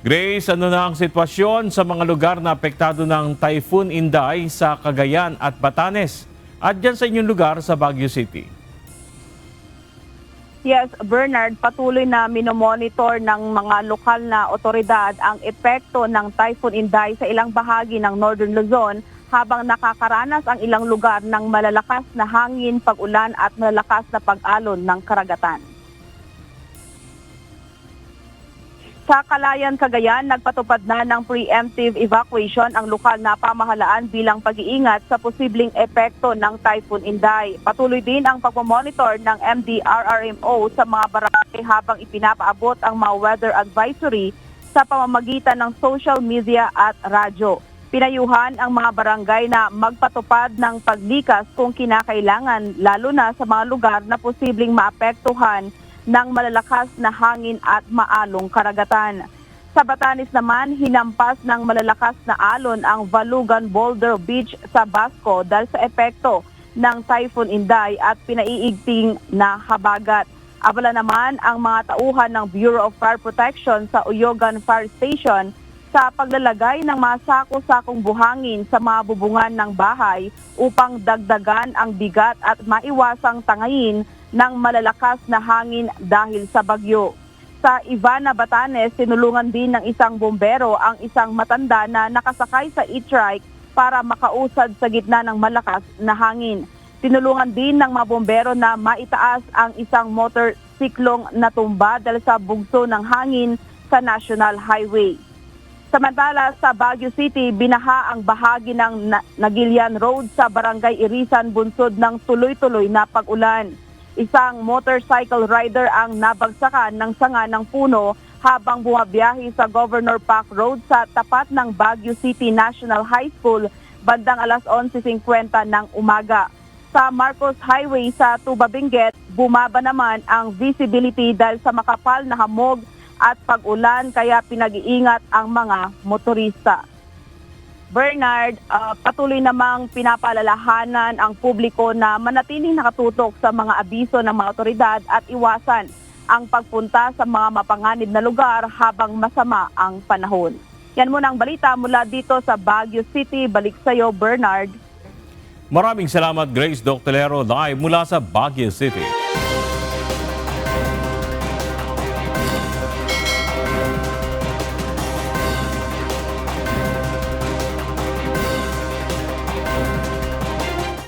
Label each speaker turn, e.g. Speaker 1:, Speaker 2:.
Speaker 1: Grace, ano na ang sitwasyon sa mga lugar na apektado ng Typhoon Inday sa Cagayan at Batanes? At dyan sa inyong lugar sa Baguio City.
Speaker 2: Yes, Bernard, patuloy na minomonitor ng mga lokal na otoridad ang epekto ng Typhoon Inday sa ilang bahagi ng Northern Luzon habang nakakaranas ang ilang lugar ng malalakas na hangin, pag-ulan at malalakas na pag-alon ng karagatan. Sa Calayan, Cagayan, nagpatupad na ng preemptive evacuation ang lokal na pamahalaan bilang pag-iingat sa posibleng epekto ng Typhoon Inday. Patuloy din ang pagmamonitor ng MDRRMO sa mga barangay habang ipinapaabot ang mga weather advisory sa pamamagitan ng social media at radyo. Pinayuhan ang mga barangay na magpatupad ng paglikas kung kinakailangan, lalo na sa mga lugar na posibleng maapektuhan ng malalakas na hangin at maalong karagatan. Sa Batanes naman, hinampas ng malalakas na alon ang Valugan Boulder Beach sa Basco dahil sa epekto ng Typhoon Inday at pinaiigting na habagat. Abala naman ang mga tauhan ng Bureau of Fire Protection sa Uyogan Fire Station sa paglalagay ng mga sako-sakong buhangin sa mga bubungan ng bahay upang dagdagan ang bigat at maiwasang tangayin ng malalakas na hangin dahil sa bagyo. Sa Ivana, Batanes, tinulungan din ng isang bombero ang isang matanda na nakasakay sa e-trike para makausad sa gitna ng malakas na hangin. Tinulungan din ng mga bombero na maitaas ang isang motorsiklong natumba dahil sa bugso ng hangin sa National Highway. Samantala, sa Baguio City, binaha ang bahagi ng Nagilian Road sa Barangay Irisan bunsod ng tuloy-tuloy na pag-ulan. Isang motorcycle rider ang nabagsakan ng sanga ng puno habang bumabiyahe sa Governor Park Road sa tapat ng Baguio City National High School bandang alas 11:50 ng umaga. Sa Marcos Highway sa Tuba Benguet, bumaba naman ang visibility dahil sa makapal na hamog at pag-ulan kaya pinag-iingat ang mga motorista. Bernard, patuloy namang pinapalalahanan ang publiko na manatiling nakatutok sa mga abiso ng mga otoridad at iwasan ang pagpunta sa mga mapanganib na lugar habang masama ang panahon. Yan muna ang balita mula dito sa Baguio City. Balik sa iyo, Bernard.
Speaker 1: Maraming salamat, Grace Doctelero, live mula sa Baguio City.